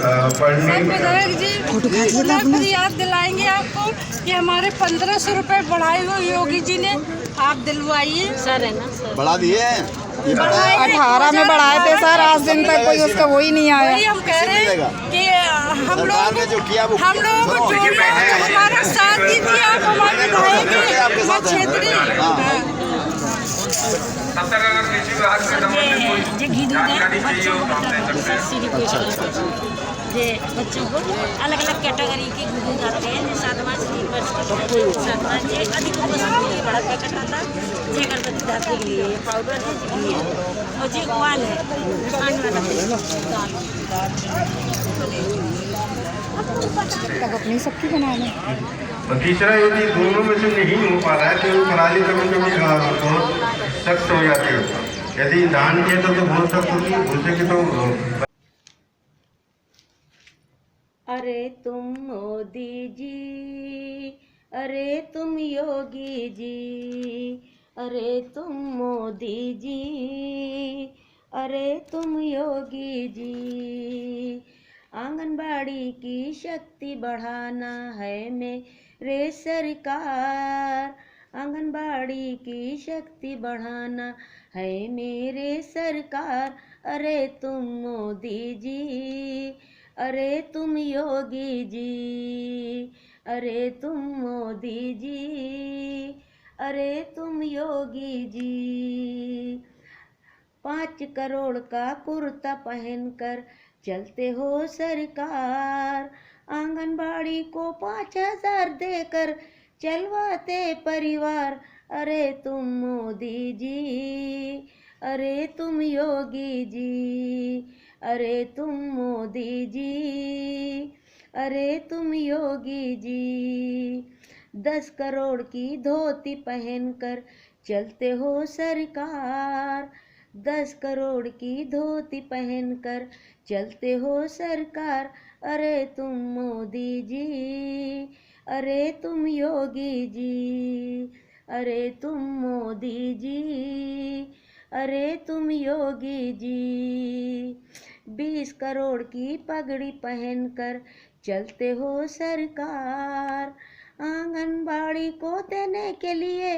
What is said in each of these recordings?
पढ़ने विधायक जी पूरी याद दिलाएंगे आपको कि हमारे 1500 रुपए बढ़ाए हुए योगी जी ने, आप दिलवाइए। सर है ना सर, बढ़ा दिए हैं, ये 18 में बढ़ाए थे सर, आज दिन तक कोई उसका वही नहीं आया। हम कह रहे हैं कि हम लोगों को जो हमारा साथ दीजिए, आप हमारे विधायक क्षेत्रीय ये बच्चों को अलग अलग कैटेगरी के दूध आते हैं। जो 7वां स्लीपर्स के अधिक उपस्थिति बड़ा पैकेट आता है, ये गर्भवती दादी के लिए पाउडर है, जी है, और ये ग्वाल है खाने वाला तब अपनी सबकी बनाने। तीसरा यदि दोनों में से नहीं हो पा रहा है तो पराली कभी बहुत सख्त हो जाती है। यदि धान किए तो बहुत सख्त होती है, भूसे की तो। अरे तुम मोदी जी, अरे तुम योगी जी, अरे तुम मोदी जी, अरे तुम योगी जी, आंगनबाड़ी की शक्ति बढ़ाना है मेरे सरकार, आंगनबाड़ी की शक्ति बढ़ाना है मेरे सरकार। अरे तुम मोदी जी, अरे तुम योगी जी, अरे तुम मोदी जी, अरे तुम योगी जी, 5 करोड़ का कुर्ता पहनकर चलते हो सरकार, आंगनबाड़ी को 5000 देकर चलवाते परिवार। अरे तुम मोदी जी, अरे तुम योगी जी, अरे तुम मोदी जी, अरे तुम योगी जी, 10 करोड़ की धोती पहनकर चलते हो सरकार, 10 करोड़ की धोती पहनकर चलते हो सरकार। अरे तुम मोदी जी, अरे तुम योगी जी, अरे तुम मोदी जी, अरे तुम योगी जी, 20 करोड़ की पगड़ी पहनकर चलते हो सरकार, आंगनबाड़ी को देने के लिए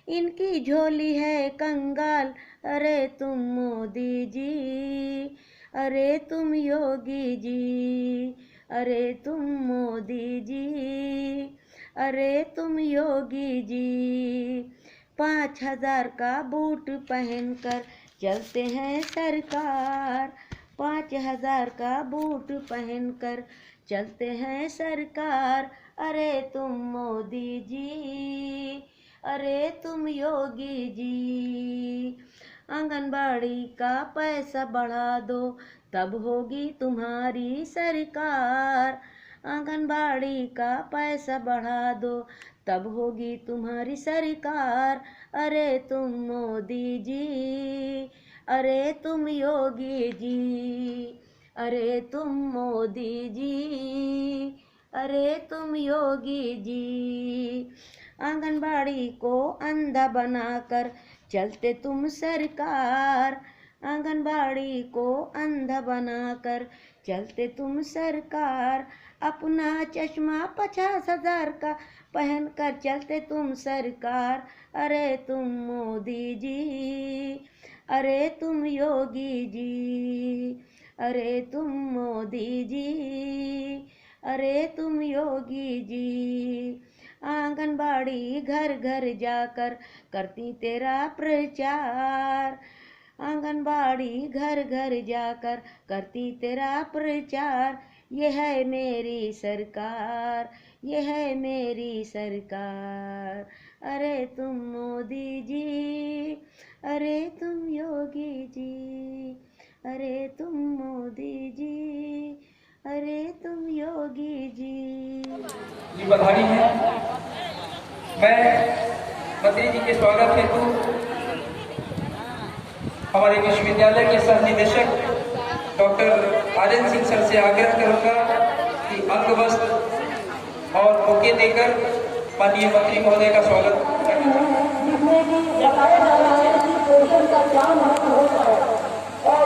इनकी झोली है कंगाल। अरे तुम मोदी जी, अरे तुम योगी जी, अरे तुम मोदी जी, अरे तुम योगी जी, 5000 का बूट पहनकर चलते हैं सरकार, 5000 का बूट पहनकर चलते हैं सरकार। अरे तुम मोदी जी, अरे तुम योगी जी, आंगनबाड़ी का पैसा बढ़ा दो तब होगी तुम्हारी सरकार, आंगनबाड़ी का पैसा बढ़ा दो तब होगी तुम्हारी सरकार। अरे तुम मोदी जी, अरे तुम योगी जी, अरे तुम मोदी जी, अरे तुम योगी जी, आंगनबाड़ी को अंधा बनाकर चलते तुम सरकार, आंगनबाड़ी को अंधा बनाकर चलते तुम सरकार, अपना चश्मा 50,000 का पहनकर चलते तुम सरकार। अरे तुम मोदी जी, अरे तुम योगी जी, अरे तुम मोदी जी, अरे तुम योगी जी, आंगनबाड़ी घर घर जाकर करती तेरा प्रचार, आंगनबाड़ी घर घर जाकर करती तेरा प्रचार। ये है मेरी सरकार, ये है मेरी सरकार। अरे तुम मोदी जी, अरे तुम योगी जी, अरे तुम मोदी जी, अरे तुम योगी जी। ये बधाई है। मैं मंत्री जी के स्वागत हेतु हमारे विश्वविद्यालय के सह निदेशक डॉक्टर आर्यन सिंह सर से आग्रह करूंगा कि अंगवस्त्र और बुके देकर माननीय मंत्री महोदय का स्वागत और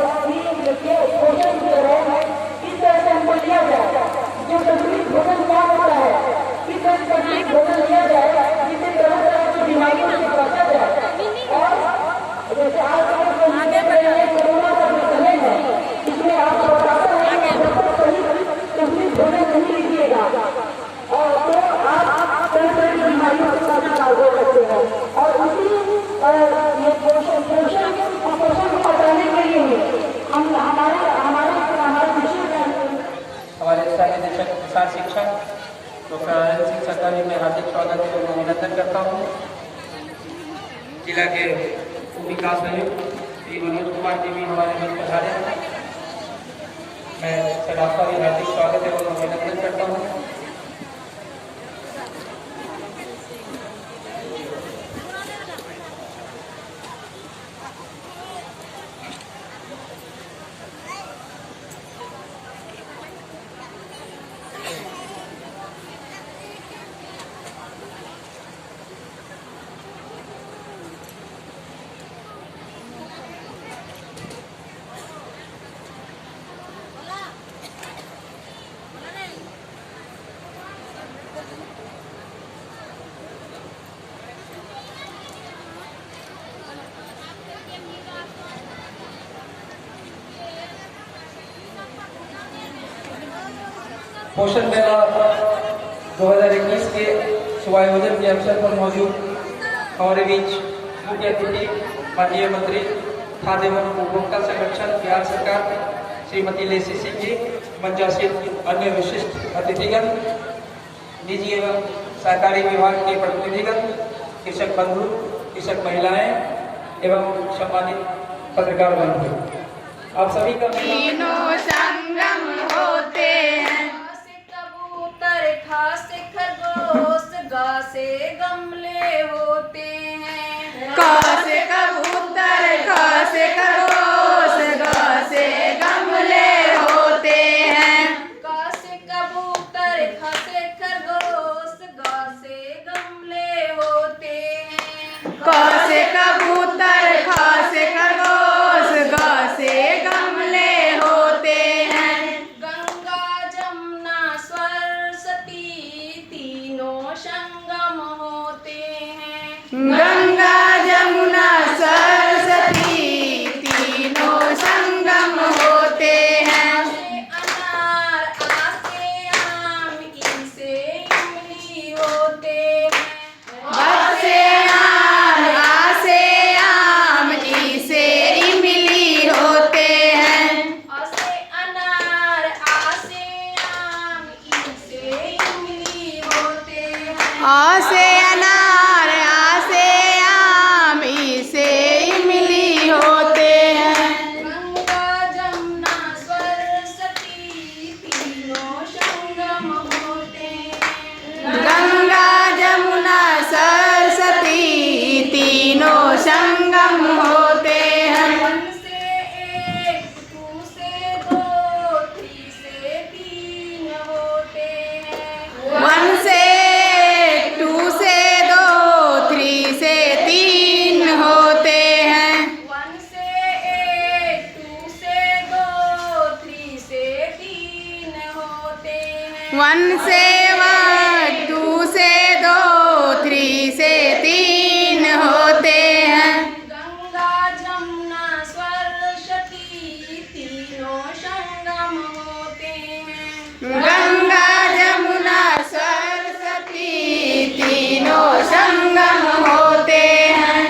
डॉक्टर आनंद सिंह सरकारी में हार्दिक स्वागत एवं अभिनंदन करता हूँ। जिला के उप विकास आयुक्त श्री मनोज कुमार जी भी हमारे बीच पधारे हैं। मैं सर आपका भी हार्दिक स्वागत एवं अभिनंदन करता हूँ। पोषण मेला 2021 के शुभायोजन के अवसर पर मौजूद हमारे बीच मुख्य अतिथि माननीय मंत्री खाद्य एवं उपभोक्ता संरक्षण बिहार सरकार श्रीमती लेसी सिंह जी, मंचासीन अन्य विशिष्ट अतिथिगण, निजी एवं सहकारी विभाग के प्रतिनिधिगण, कृषक बंधु, कृषक महिलाएं एवं सम्मानित पत्रकार बंधु, आप सभी का तीनों संगम होते हैं। खासे खरगोश गा से गमले होते हैं। क से कबूतर, ख से खरगोश, ग से गमले होते हैं। क से कबूतर, ख से खरगोश, ग से गमले होते हैं। क से कबूतर, ख से खरगोश, ग से गमले होते हैं। गंगा जमुना सरस्वती तीनों संगम होते हैं। गंगा जमुना सरस्वती तीनों संगम होते हैं। अनार आसे आम इनसे इमली होते हैं। बसे आम आसे आम इसे इमली होते हैं। असे अनार आसे आम इनसे इमली होते हैं। आसे अनार आसे आम इसे इमली होते हैं। गंगा जमुना सरस्वती तीनों संगम होते हैं। गंगा जमुना सरस्वती तीनों संगम होते हैं। वन से एक, टू से दो, थ्री से तीन होते हैं। वन से टू से दो, थ्री से तीन होते हैं। वन से एक, टू से दो, थ्री से तीन होते हैं। वन से वन, टू से दो, थ्री से तीन होते हैं। गंगा जमुना सरस्वती तीनों संगम होते हैं। गंगा जमुना सरस्वती तीनों संगम होते हैं।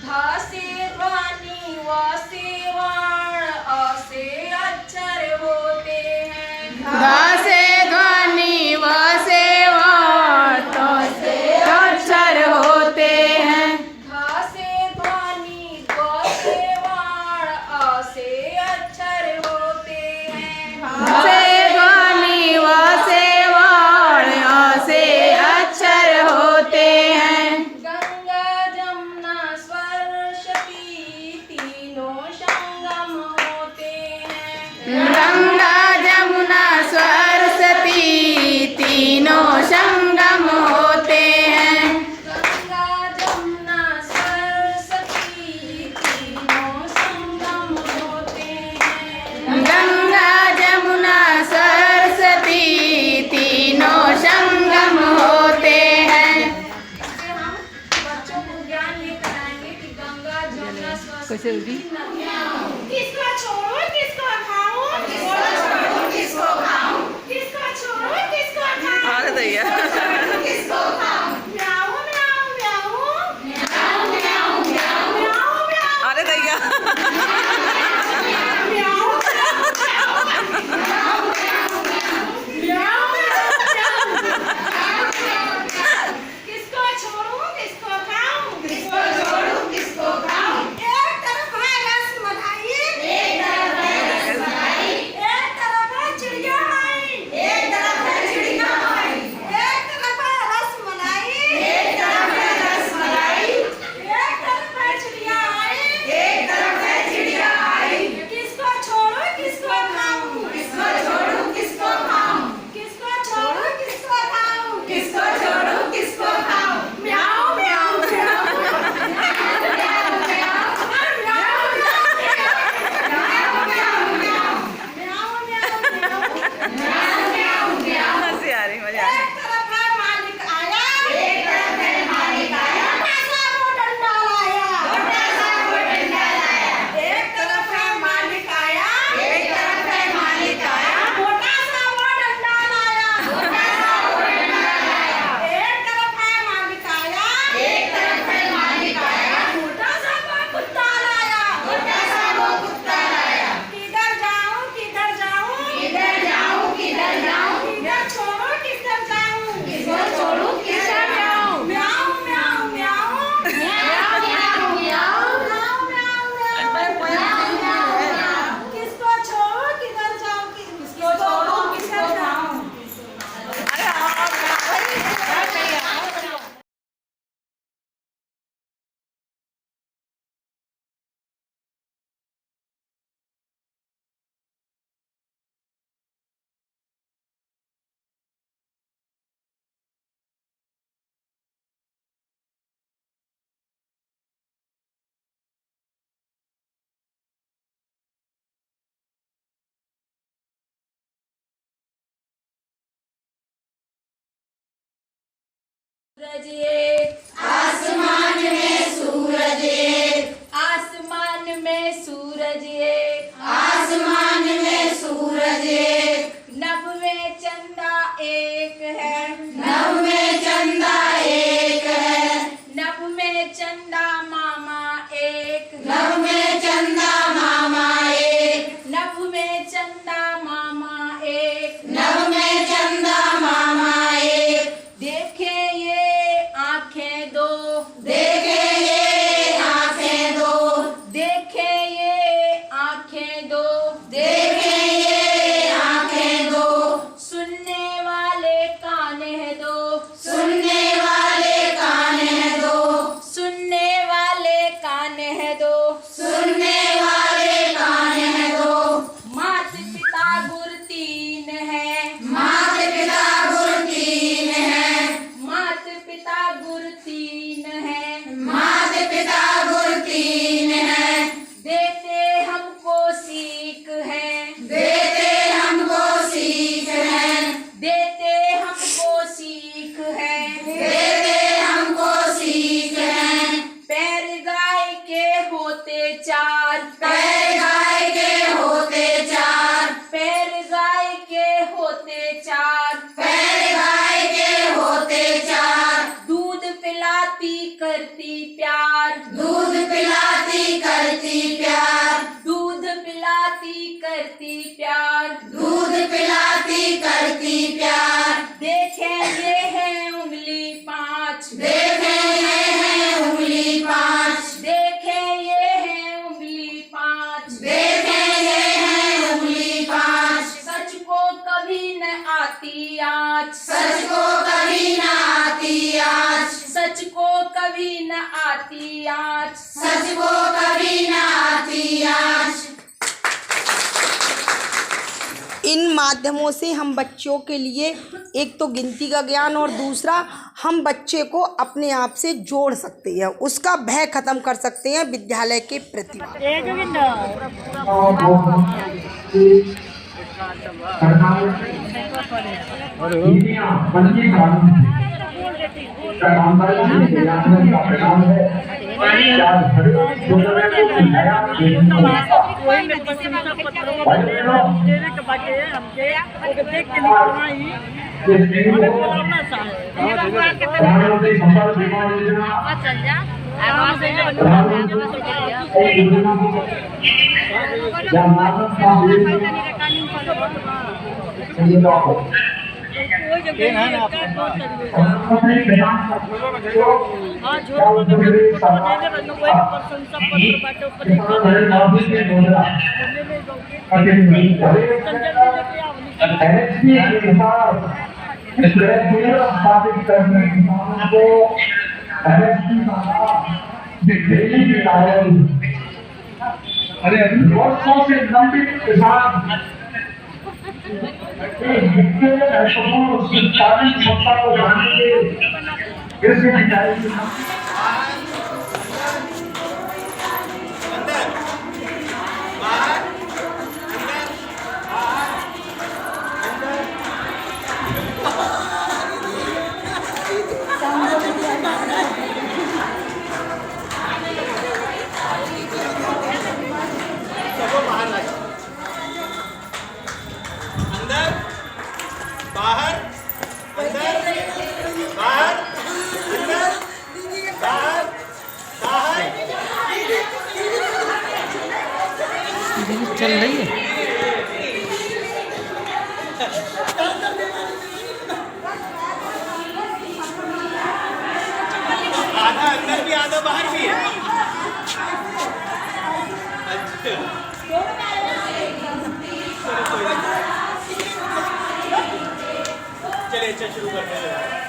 धा से ध्वनि व से वाण अ से अक्षर होते हैं। ध से ध्वनि व से वाण, त से अक्षर होते हैं। धा से ध्वनि व से वाण अ से अक्षर होते हैं। ध से ध्वनि व से वाण, अ से अक्षर होते हैं। गंगा जमुना सरस्वती तीनों संगम होते हैं। गंगा जमुना सरस्वती तीनों संगम होते हैं। गंगा जमुना सरस्वती तीनों संगम होते हैं। गंगा जमुना सरस्वती तीनों संगम होते हैं। इससे हम बच्चों को ज्ञान लेकर आएंगे कि गंगा जमुना सरस्वती नदियाँ किसको छोड़ो किसको खाऊं, किसको छोड़ो किसको खाऊं, किसको छोड़ो किसको खाऊं, अरे दैया किसको खाऊं, म्याऊं म्याऊं म्याऊं, म्याऊं म्याऊं म्याऊं, म्याऊं म्याऊं, अरे दैया म्याऊं म्याऊं म्याऊं, म्याऊं म्याऊं म्याऊं, सूरज एक, आसमान में सूरज एक, आसमान में सूरज एक, आसमान में सूरज एक, नभ में चंदा एक है, नभ में चंदा एक है, नभ में चंदा मामा एक, नभ में चंदा मामा एक, नभ में चंदा मामा एक, नभ में चंदा मामा एक, देखे ये आंखें दो, देखे ये आंखें दो, देखे ये आंखें दो, देखे ये आंखें दो, सुनने वाले कान है दो, सुनने वाले कान है दो, सुनने वाले कान है दो, सुनने वाले कान है दो, मात पिता गुरु तीन है, मात पिता गुरु तीन है, मात पिता गुरु तीन है, मात पिता गुरु तीन है, देते हमको सीख है, देते हमको सीख है, देते हमको सीख है, देते हमको सीख है, पैर गाय के होते चार, पैर गाय के होते चार, पैर गाय के होते चार, पैर गाय के होते चार, दूध पिलाती करती प्यार, दूध पिलाती करती प्यार, दूध पिलाती करती प्यार, दूध पिलाती करती प्यार, देखे ये है उंगली पांच, देखे ये है उंगली पांच, देखे ये है उंगली पांच, देखे ये है उंगली पांच, सच को कभी न आती आँच, सच को कभी न आती आँच, सच को कभी न आती आँच, सच को कभी न आती आँच। इन माध्यमों से हम बच्चों के लिए एक तो गिनती का ज्ञान और दूसरा हम बच्चे को अपने आप से जोड़ सकते हैं, उसका भय खत्म कर सकते हैं विद्यालय के प्रति। प्रधानमंत्री संपर्क बीमा योजना स्थापित करने किसानों को अरे वर्षों से लंबित किसान उत्पादन क्षमता को बढ़ाने के कृषि सिंचाई चल रही है। आधा अंदर भी आधा बाहर भी है। चलिए शुरू करते हैं।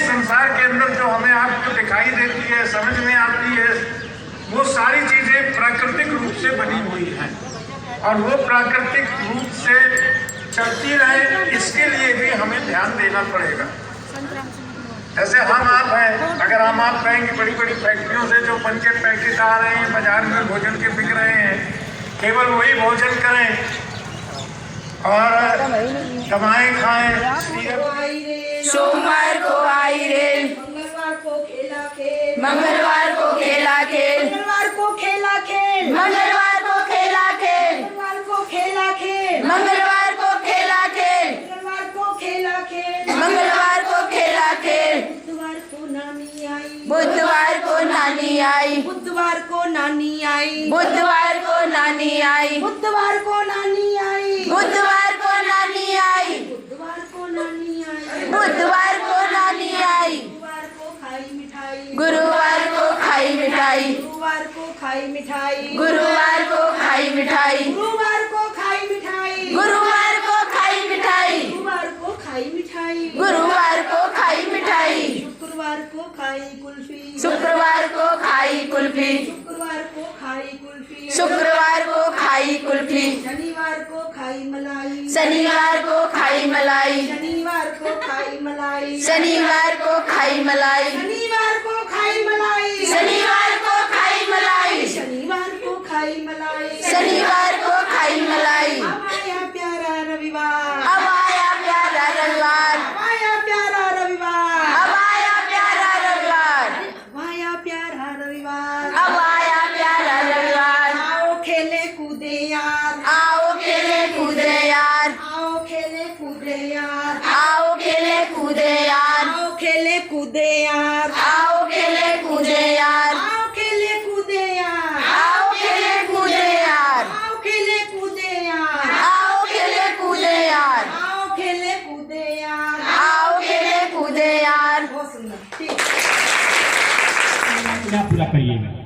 संसार के अंदर जो हमें आपको दिखाई देती है, समझ में आती है, वो सारी चीजें प्राकृतिक रूप से बनी हुई हैं और वो प्राकृतिक रूप से चलती रहे, इसके लिए भी हमें ध्यान देना पड़ेगा। जैसे हम आप हैं, अगर हम आप कहेंगे बड़ी बड़ी फैक्ट्रियों से जो बन के पैकेट आ रहे हैं, बाजार में भोजन के बिक रहे हैं, केवल वही भोजन करें और कमाए खाएं। सोमवार को आई रेल, मंगलवार को खेला खेल, मंगलवार को खेला खेल, मंगलवार को खेला खेल, मंगलवार को खेला खेल, मंगलवार को खेला खेल, मंगलवार को खेला खेल, मंगलवार को खेला खेल, मंगलवार को खेला खेल, बुधवार को नानी आई, बुधवार को नानी आई, बुधवार को नानी आई, बुधवार को नानी आई, बुधवार को नानी आई, बुधवार को नानी आई, बुधवार को नानी आई, बुधवार को नानी आई, गुरुवार को खाई मिठाई, गुरुवार को खाई मिठाई, गुरुवार को खाई मिठाई, गुरुवार को खाई मिठाई, गुरुवार को खाई मिठाई, गुरुवार को खाई मिठाई, गुरुवार को खाई मिठाई, गुरुवार को खाई मिठाई, शुक्रवार को खाई कुल्फी, शुक्रवार को खाई कुल्फी, शुक्रवार को खाई कुल्फी, शुक्रवार को खाई कुल्फी, शनिवार को खाई मलाई, शनिवार को खाई मलाई, शनिवार को खाई मलाई, शनिवार को खाई मलाई, शनिवार को खाई मलाई, शनिवार को खाई मलाई, शनिवार को खाई मलाई, शनिवार को खाई मलाई। अब आया प्यारा रविवार, अब आया प्यारा रविवार, अब आया प्यारा रविवार, अब आया प्यारा रविवार, अब आया प्यारा रविवार, अब आया प्यारा रविवार। आओ खेले कूदे यार, आओ खेले कूदे यार, आओ खेले कूदे यार, आओ खेले कूदे यार, आओ खेले कूदे यार, आओ खेले कूदे यार, आओ खेले कूदे यार, आओ खेले कूदे यार, आओ खेले कूदे यार, आओ खेले कूदे यार, आओ खेले कूदे यार, आओ खेले कूदे यार। बहुत सुंदर, ठीक। पूरा करिएगा।